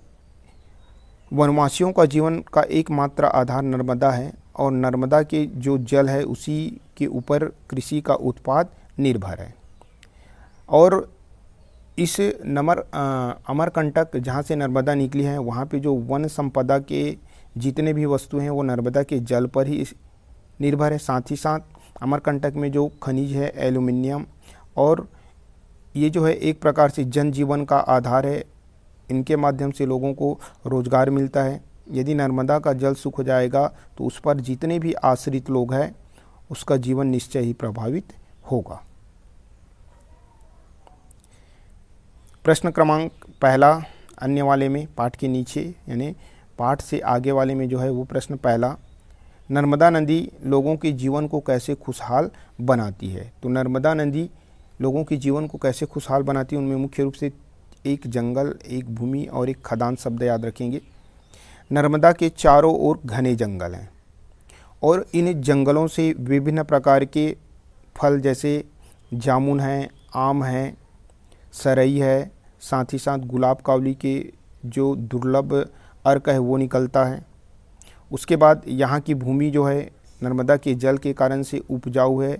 वनवासियों का जीवन का एकमात्र आधार नर्मदा है और नर्मदा के जो जल है उसी के ऊपर कृषि का उत्पाद निर्भर है। और इस अमरकंटक जहाँ से नर्मदा निकली है वहाँ पे जो वन संपदा के जितने भी वस्तु हैं वो नर्मदा के जल पर ही निर्भर है। साथ ही साथ अमरकंटक में जो खनिज है एल्युमिनियम, और ये जो है एक प्रकार से जनजीवन का आधार है। इनके माध्यम से लोगों को रोज़गार मिलता है। यदि नर्मदा का जल सूख जाएगा तो उस पर जितने भी आश्रित लोग हैं उसका जीवन निश्चय ही प्रभावित होगा। प्रश्न क्रमांक पहला अन्य वाले में पाठ के नीचे यानी पाठ से आगे वाले में जो है वो प्रश्न पहला, नर्मदा नदी लोगों के जीवन को कैसे खुशहाल बनाती है। तो नर्मदा नदी लोगों के जीवन को कैसे खुशहाल बनाती है, उनमें मुख्य रूप से एक जंगल, एक भूमि और एक खदान शब्द याद रखेंगे। नर्मदा के चारों ओर घने जंगल हैं और इन जंगलों से विभिन्न प्रकार के फल जैसे जामुन हैं, आम हैं, सरई है, साथ ही साथ गुलाब कावली के जो दुर्लभ अर्क है वो निकलता है। उसके बाद यहाँ की भूमि जो है नर्मदा के जल के कारण से उपजाऊ है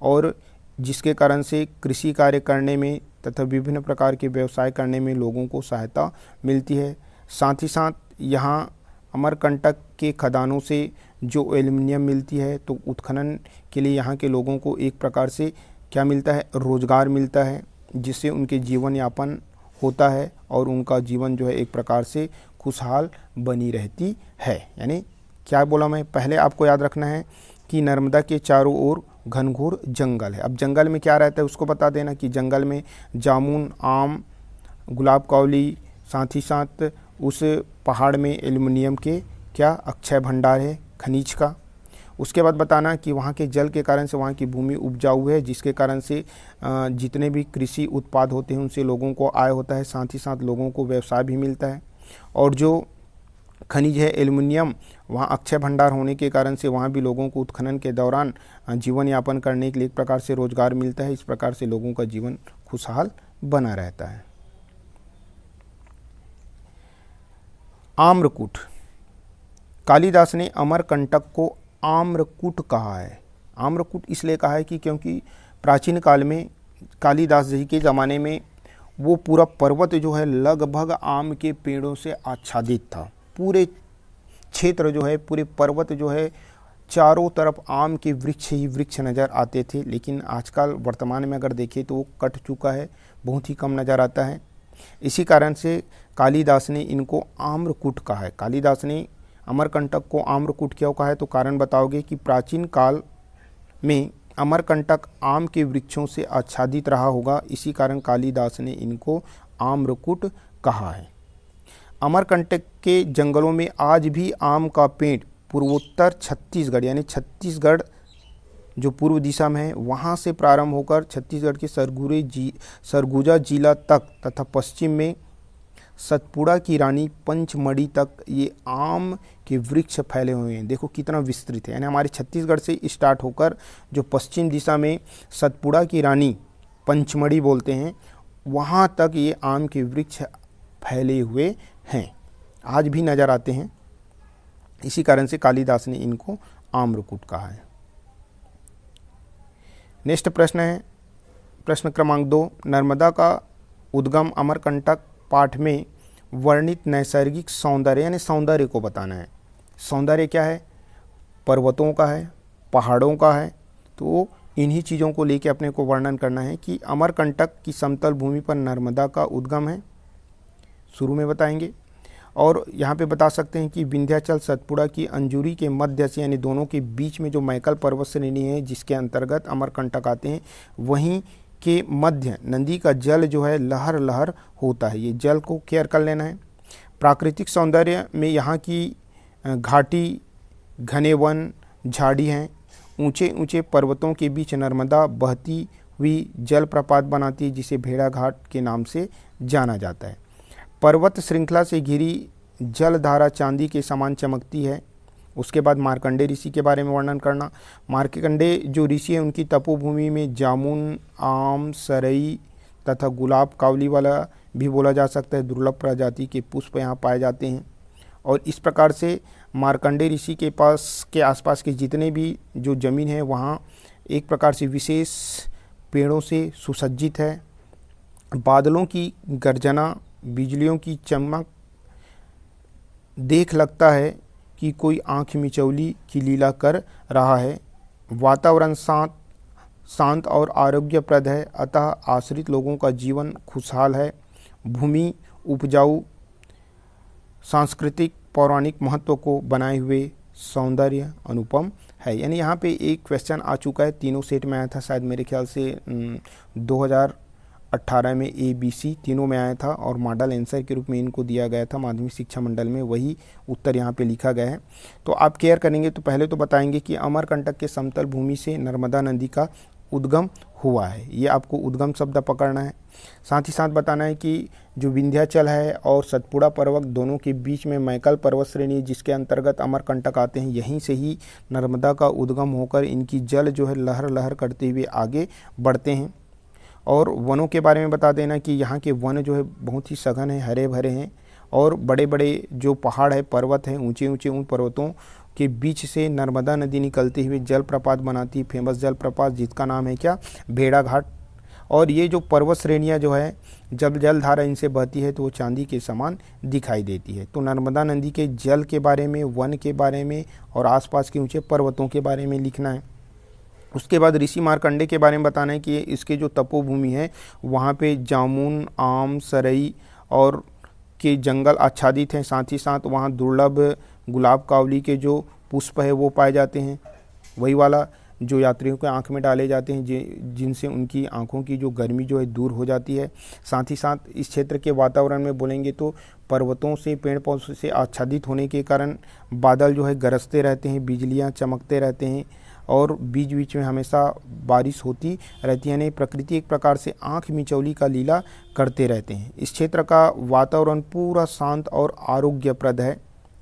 और जिसके कारण से कृषि कार्य करने में तथा विभिन्न प्रकार के व्यवसाय करने में लोगों को सहायता मिलती है। साथ ही साथ यहाँ अमरकंटक के खदानों से जो एल्युमिनियम मिलती है तो उत्खनन के लिए यहाँ के लोगों को एक प्रकार से क्या मिलता है, रोज़गार मिलता है, जिससे उनके जीवन यापन होता है और उनका जीवन जो है एक प्रकार से खुशहाल बनी रहती है। यानी क्या बोला मैं, पहले आपको याद रखना है कि नर्मदा के चारों ओर घनघोर जंगल है। अब जंगल में क्या रहता है उसको बता देना कि जंगल में जामुन, आम, गुलाब कावली, साथ ही साथ उस पहाड़ में एल्युमिनियम के क्या अक्षय भंडार है खनिज का। उसके बाद बताना कि वहाँ के जल के कारण से वहाँ की भूमि उपजाऊ है, जिसके कारण से जितने भी कृषि उत्पाद होते हैं उनसे लोगों को आय होता है, साथ ही साथ लोगों को व्यवसाय भी मिलता है। और जो खनिज है एल्युमिनियम, वहाँ अक्षय भंडार होने के कारण से वहाँ भी लोगों को उत्खनन के दौरान जीवन यापन करने के लिए एक प्रकार से रोजगार मिलता है। इस प्रकार से लोगों का जीवन खुशहाल बना रहता है। आम्रकूट, कालिदास ने अमरकंटक को आम्रकूट कहा है। आम्रकूट इसलिए कहा है कि क्योंकि प्राचीन काल में कालिदास जी के ज़माने में वो पूरा पर्वत जो है लगभग आम के पेड़ों से आच्छादित था। पूरे क्षेत्र जो है, पूरे पर्वत जो है, चारों तरफ आम के वृक्ष ही वृक्ष नज़र आते थे। लेकिन आजकल वर्तमान में अगर देखें तो वो कट चुका है, बहुत ही कम नज़र आता है। इसी कारण से कालिदास ने इनको आम्रकूट कहा है। कालिदास ने अमरकंटक को आम्रकूट क्यों कहा है, तो कारण बताओगे कि प्राचीन काल में अमरकंटक आम के वृक्षों से आच्छादित रहा होगा, इसी कारण कालिदास ने इनको आम्रकूट कहा है। अमरकंटक के जंगलों में आज भी आम का पेड़ पूर्वोत्तर छत्तीसगढ़ यानी छत्तीसगढ़ जो पूर्व दिशा में है वहाँ से प्रारंभ होकर छत्तीसगढ़ के सरगुजा जिला तक तथा पश्चिम में सतपुड़ा की रानी पंचमढ़ी तक ये आम के वृक्ष फैले हुए हैं। देखो कितना विस्तृत है। यानी हमारे छत्तीसगढ़ से स्टार्ट होकर जो पश्चिम दिशा में सतपुड़ा की रानी पंचमढ़ी बोलते हैं वहाँ तक ये आम के वृक्ष फैले हुए हैं, आज भी नज़र आते हैं। इसी कारण से कालिदास ने इनको आम्रकूट कहा है। नेक्स्ट प्रश्न है प्रश्न क्रमांक 2, नर्मदा का उद्गम अमरकंटक पाठ में वर्णित नैसर्गिक सौंदर्य यानी सौंदर्य को बताना है। सौंदर्य क्या है, पर्वतों का है, पहाड़ों का है, तो इन्हीं चीज़ों को लेके अपने को वर्णन करना है कि अमरकंटक की समतल भूमि पर नर्मदा का उद्गम है, शुरू में बताएंगे। और यहाँ पे बता सकते हैं कि विंध्याचल सतपुड़ा की अंजूरी के मध्य से यानी दोनों के बीच में जो मैकल पर्वत श्रेणी है जिसके अंतर्गत अमरकंटक आते हैं, वहीं के मध्य नदी का जल जो है लहर लहर होता है। ये जल को केयर कर लेना है। प्राकृतिक सौंदर्य में यहाँ की घाटी, घने वन, झाड़ी हैं। ऊंचे ऊंचे पर्वतों के बीच नर्मदा बहती हुई जलप्रपात बनाती है जिसे भेड़ा घाट के नाम से जाना जाता है। पर्वत श्रृंखला से घिरी जलधारा चांदी के समान चमकती है। उसके बाद मार्कंडेय ऋषि के बारे में वर्णन करना। मार्कंडेय जो ऋषि है उनकी तपोभूमि में जामुन, आम, सरई तथा गुलाब, कावली वाला भी बोला जा सकता है, दुर्लभ प्रजाति के पुष्प यहाँ पाए जाते हैं। और इस प्रकार से मार्कंडेय ऋषि के आसपास के जितने भी जो ज़मीन है वहाँ एक प्रकार से विशेष पेड़ों से सुसज्जित है। बादलों की गर्जना, बिजलियों की चमक देख लगता है कि कोई आँख मिचौली की लीला कर रहा है। वातावरण शांत और आरोग्यप्रद है, अतः आश्रित लोगों का जीवन खुशहाल है। भूमि उपजाऊ, सांस्कृतिक पौराणिक महत्व को बनाए हुए सौंदर्य अनुपम है। यानी यहाँ पे एक क्वेश्चन आ चुका है, तीनों सेट में आया था, शायद मेरे ख्याल से 2018 में ABC तीनों में आया था और मॉडल आंसर के रूप में इनको दिया गया था माध्यमिक शिक्षा मंडल में, वही उत्तर यहाँ पे लिखा गया है। तो आप केयर करेंगे तो पहले तो बताएंगे कि अमरकंटक के समतल भूमि से नर्मदा नदी का उद्गम हुआ है, ये आपको उद्गम शब्द पकड़ना है। साथ ही साथ बताना है कि जो विंध्याचल है और सतपुड़ा पर्वत दोनों के बीच में मैकल पर्वत श्रेणी जिसके अंतर्गत अमरकंटक आते हैं, यहीं से ही नर्मदा का उद्गम होकर इनकी जल जो है लहर लहर करते हुए आगे बढ़ते हैं। और वनों के बारे में बता देना कि यहाँ के वन जो है बहुत ही सघन है, हरे भरे हैं और बड़े बड़े जो पहाड़ है, पर्वत हैं, ऊंचे ऊंचे उन पर्वतों के बीच से नर्मदा नदी निकलते हुए जलप्रपात बनाती है, फेमस जलप्रपात जिसका नाम है क्या, भेड़ा घाट। और ये जो पर्वत श्रेणियाँ जो है जब जलधारा इनसे बहती है तो वो चांदी के समान दिखाई देती है। तो नर्मदा नदी के जल के बारे में, वन के बारे में और आसपास के ऊंचे पर्वतों के बारे में लिखना है। उसके बाद ऋषि मार्कंडेय के बारे में बताना है कि इसके जो तपोभूमि है वहाँ पे जामुन, आम, सरई और के जंगल आच्छादित हैं। साथ ही साथ वहाँ दुर्लभ गुलाब, कावली के जो पुष्प है वो पाए जाते हैं, वही वाला जो यात्रियों के आँख में डाले जाते हैं जिनसे उनकी आँखों की जो गर्मी जो है दूर हो जाती है। साथ ही साथ इस क्षेत्र के वातावरण में बोलेंगे तो पर्वतों से, पेड़ पौधों से आच्छादित होने के कारण बादल जो है गरजते रहते हैं, बिजलियाँ चमकते रहते हैं और बीच बीच में हमेशा बारिश होती रहती है। यानी प्रकृति एक प्रकार से आँख मिचौली का लीला करते रहते हैं। इस क्षेत्र का वातावरण पूरा शांत और आरोग्यप्रद है,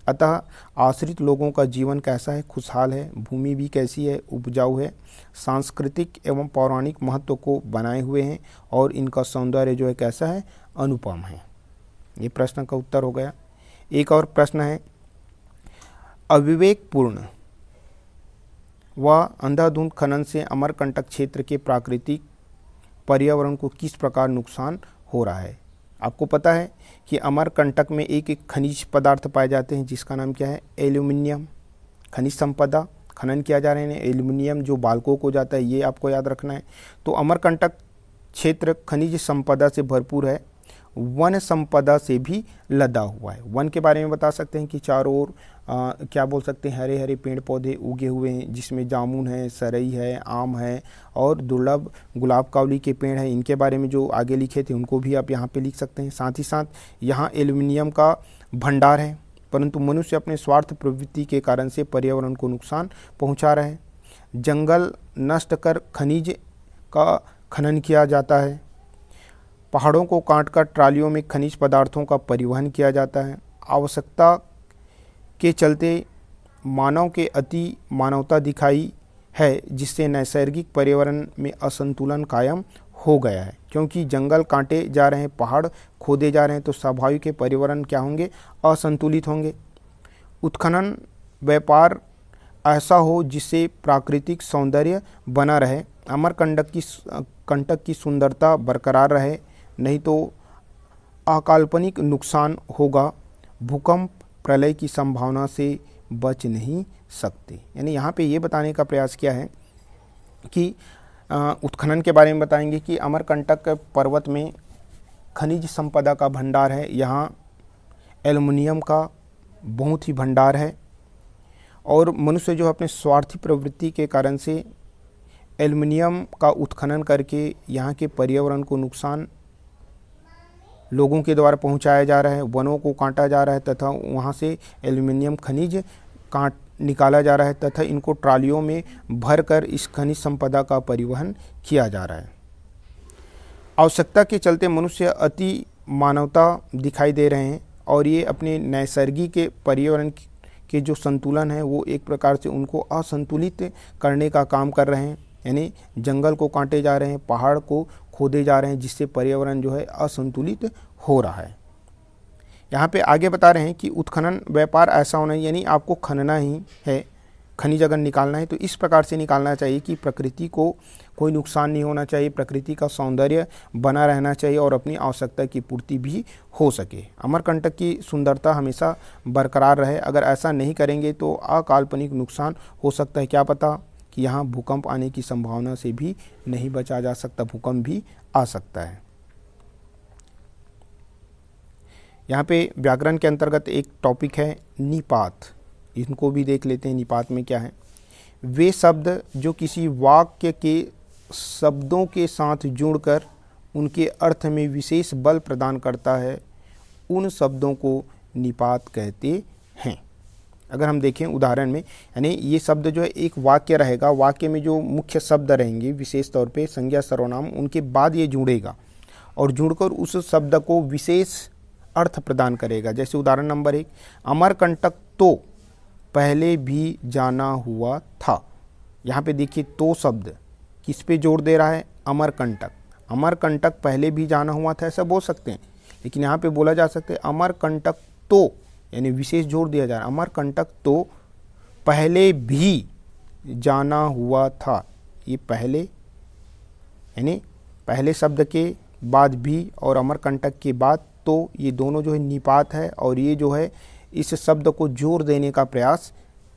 अतः आश्रित लोगों का जीवन कैसा है, खुशहाल है। भूमि भी कैसी है, उपजाऊ है, सांस्कृतिक एवं पौराणिक महत्व को बनाए हुए हैं और इनका सौंदर्य जो है कैसा है, अनुपम है। ये प्रश्न का उत्तर हो गया। एक और प्रश्न है, अविवेकपूर्ण व अंधाधुंध खनन से अमरकंटक क्षेत्र के प्राकृतिक पर्यावरण को किस प्रकार नुकसान हो रहा है। आपको पता है कि अमरकंटक में एक एक खनिज पदार्थ पाए जाते हैं जिसका नाम क्या है, एल्यूमिनियम। खनिज संपदा खनन किया जा रहा है, एल्यूमिनियम जो बालकों को जाता है, ये आपको याद रखना है। तो अमरकंटक क्षेत्र खनिज संपदा से भरपूर है, वन संपदा से भी लदा हुआ है। वन के बारे में बता सकते हैं कि चारों ओर क्या बोल सकते हैं, हरे हरे पेड़ पौधे उगे हुए हैं जिसमें जामुन है, सरई है, आम है और दुर्लभ गुलाब, कावली के पेड़ हैं। इनके बारे में जो आगे लिखे थे उनको भी आप यहाँ पे लिख सकते हैं। साथ ही साथ यहाँ एल्यूमिनियम का भंडार है, परंतु मनुष्य अपने स्वार्थ प्रवृत्ति के कारण से पर्यावरण को नुकसान पहुँचा रहा है। जंगल नष्ट कर खनिज का खनन किया जाता है, पहाड़ों को काटकर ट्रालियों में खनिज पदार्थों का परिवहन किया जाता है। आवश्यकता के चलते मानव के अति मानवता दिखाई है जिससे नैसर्गिक पर्यावरण में असंतुलन कायम हो गया है। क्योंकि जंगल काटे जा रहे हैं, पहाड़ खोदे जा रहे हैं तो स्वाभाविक पर्यावरण क्या होंगे, असंतुलित होंगे। उत्खनन व्यापार ऐसा हो जिससे प्राकृतिक सौंदर्य बना रहे, अमरकंटक की सुंदरता बरकरार रहे, नहीं तो अकाल्पनिक नुकसान होगा। भूकंप प्रलय की संभावना से बच नहीं सकते। यानी यहाँ पे ये बताने का प्रयास किया है कि उत्खनन के बारे में बताएंगे कि अमरकंटक पर्वत में खनिज संपदा का भंडार है, यहाँ एल्युमिनियम का बहुत ही भंडार है और मनुष्य जो अपने स्वार्थी प्रवृत्ति के कारण से एल्युमिनियम का उत्खनन करके यहाँ के पर्यावरण को नुकसान लोगों के द्वारा पहुंचाया जा रहा है, वनों को काटा जा रहा है तथा वहां से एल्यूमिनियम खनिज काट निकाला जा रहा है तथा इनको ट्रालियों में भरकर इस खनिज संपदा का परिवहन किया जा रहा है। आवश्यकता के चलते मनुष्य अति मानवता दिखाई दे रहे हैं और ये अपने नैसर्गिक पर्यावरण के जो संतुलन है वो एक प्रकार से उनको असंतुलित करने का काम कर रहे हैं, यानी जंगल को काटे जा रहे हैं, पहाड़ को खोदे जा रहे हैं, जिससे पर्यावरण जो है असंतुलित हो रहा है। यहाँ पे आगे बता रहे हैं कि उत्खनन व्यापार ऐसा होना, यानी आपको खनना ही है, खनिज अगर निकालना है तो इस प्रकार से निकालना चाहिए कि प्रकृति को कोई नुकसान नहीं होना चाहिए, प्रकृति का सौंदर्य बना रहना चाहिए और अपनी आवश्यकता की पूर्ति भी हो सके। अमरकंटक की सुंदरता हमेशा बरकरार रहे। अगर ऐसा नहीं करेंगे तो अकाल्पनिक नुकसान हो सकता है। क्या पता कि यहाँ भूकंप आने की संभावना से भी नहीं बचा जा सकता, भूकंप भी आ सकता है। यहाँ पे व्याकरण के अंतर्गत एक टॉपिक है निपात, इनको भी देख लेते हैं। निपात में क्या है? वे शब्द जो किसी वाक्य के शब्दों के साथ जुड़कर उनके अर्थ में विशेष बल प्रदान करता है, उन शब्दों को निपात कहते हैं। अगर हम देखें उदाहरण में, यानी ये शब्द जो है एक वाक्य रहेगा, वाक्य में जो मुख्य शब्द रहेंगे विशेष तौर पे संज्ञा सर्वनाम, उनके बाद ये जुड़ेगा और जुड़कर उस शब्द को विशेष अर्थ प्रदान करेगा। जैसे उदाहरण नंबर 1, अमरकंटक तो पहले भी जाना हुआ था। यहाँ पे देखिए तो शब्द किस पे जोर दे रहा है? अमरकंटक। अमरकंटक पहले भी जाना हुआ था ऐसा बोल सकते हैं, लेकिन यहाँ पे बोला जा सकता है अमरकंटक तो, यानी विशेष जोर दिया जा रहा है। अमरकंटक तो पहले भी जाना हुआ था। ये पहले यानी पहले शब्द के बाद भी और अमरकंटक के बाद तो, ये दोनों जो है निपात है और ये जो है इस शब्द को जोर देने का प्रयास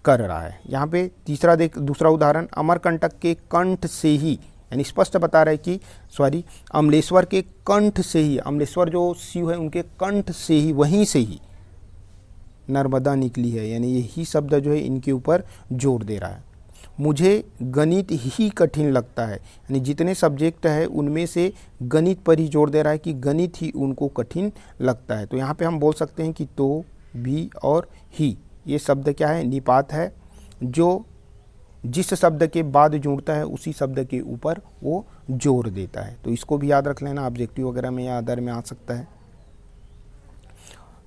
कर रहा है। यहाँ पे दूसरा उदाहरण, अमरकंटक के कंठ से ही, यानी स्पष्ट बता रहा है कि अमलेश्वर के कंठ से ही, अमलेश्वर जो शिव है उनके कंठ से ही, वहीं से ही नर्मदा निकली है, यानी यही शब्द जो है इनके ऊपर जोर दे रहा है। मुझे गणित ही कठिन लगता है, यानी जितने सब्जेक्ट है उनमें से गणित पर ही जोर दे रहा है कि गणित ही उनको कठिन लगता है। तो यहाँ पे हम बोल सकते हैं कि तो, भी और ही, ये शब्द क्या है? निपात है, जो जिस शब्द के बाद जुड़ता है उसी शब्द के ऊपर वो जोर देता है। तो इसको भी याद रख लेना, ऑब्जेक्टिव वगैरह में या अदर में आ सकता है।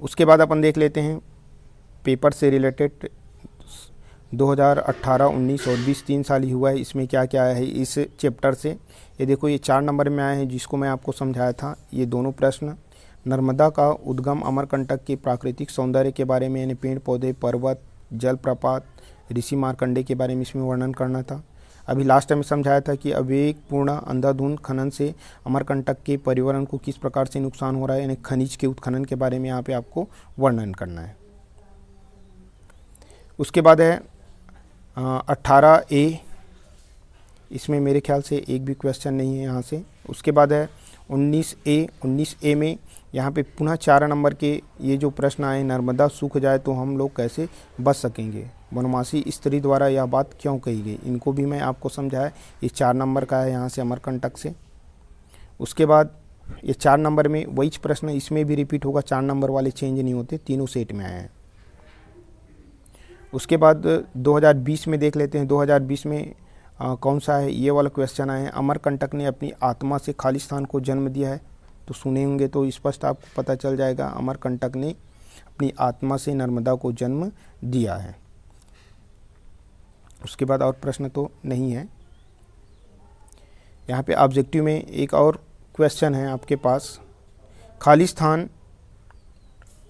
उसके बाद अपन देख लेते हैं पेपर से रिलेटेड 2018, 19 और 20 3 साल ही हुआ है, इसमें क्या क्या है इस चैप्टर से। ये देखो, ये 4 नंबर में आए हैं जिसको मैं आपको समझाया था। ये दोनों प्रश्न नर्मदा का उद्गम, अमरकंटक के प्राकृतिक सौंदर्य के बारे में, यानी पेड़ पौधे, पर्वत, जलप्रपात, ऋषि मार्कंडे के बारे में इसमें वर्णन करना था। अभी लास्ट में समझाया था कि अविवेकपूर्ण अंधाधुंध खनन से अमरकंटक के पर्यावरण को किस प्रकार से नुकसान हो रहा है, यानी खनिज के उत्खनन के बारे में यहाँ पे आपको वर्णन करना है। उसके बाद है 18A, इसमें मेरे ख्याल से एक भी क्वेश्चन नहीं है यहाँ से। उसके बाद है 19A में यहाँ पे पुनः 4 नंबर के ये जो प्रश्न आए, नर्मदा सूख जाए तो हम लोग कैसे बच सकेंगे, वनवासी स्त्री द्वारा यह बात क्यों कही गई, इनको भी मैं आपको समझाया। ये 4 नंबर का है यहाँ से अमरकंटक से। उसके बाद ये 4 नंबर में वही प्रश्न इसमें भी रिपीट होगा, 4 नंबर वाले चेंज नहीं होते, तीनों सेट में आए हैं। उसके बाद 2020 में देख लेते हैं। 2020 में कौन सा है? ये वाला क्वेश्चन आया है, अमरकंटक ने अपनी आत्मा से खालिस्तान को जन्म दिया है। तो सुने होंगे तो स्पष्ट आपको पता चल जाएगा, अमरकंटक ने अपनी आत्मा से नर्मदा को जन्म दिया है। उसके बाद और प्रश्न तो नहीं है। यहाँ पे ऑब्जेक्टिव में एक और क्वेश्चन है आपके पास, खालिस्तान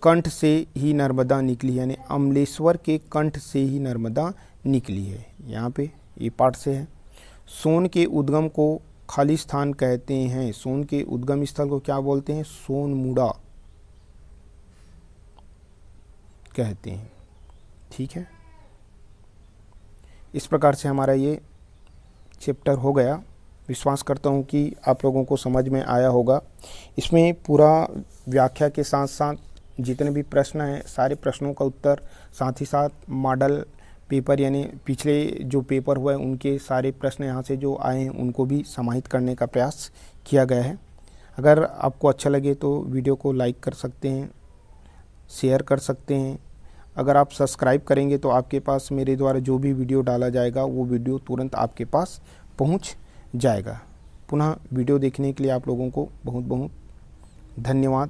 कंठ से ही नर्मदा निकली है, यानी अमलेश्वर के कंठ से ही नर्मदा निकली है। यहाँ पे ये पाठ से है। सोन के उद्गम को खालिस्तान कहते हैं। सोन के उद्गम स्थल को क्या बोलते हैं? सोनमुड़ा कहते हैं। ठीक है, इस प्रकार से हमारा ये चैप्टर हो गया। विश्वास करता हूँ कि आप लोगों को समझ में आया होगा। इसमें पूरा व्याख्या के साथ साथ जितने भी प्रश्न हैं, सारे प्रश्नों का उत्तर, साथ ही साथ मॉडल पेपर यानी पिछले जो पेपर हुए उनके सारे प्रश्न यहाँ से जो आए हैं उनको भी समाहित करने का प्रयास किया गया है। अगर आपको अच्छा लगे तो वीडियो को लाइक कर सकते हैं, शेयर कर सकते हैं। अगर आप सब्सक्राइब करेंगे तो आपके पास मेरे द्वारा जो भी वीडियो डाला जाएगा वो वीडियो तुरंत आपके पास पहुंच जाएगा। पुनः वीडियो देखने के लिए आप लोगों को बहुत बहुत धन्यवाद।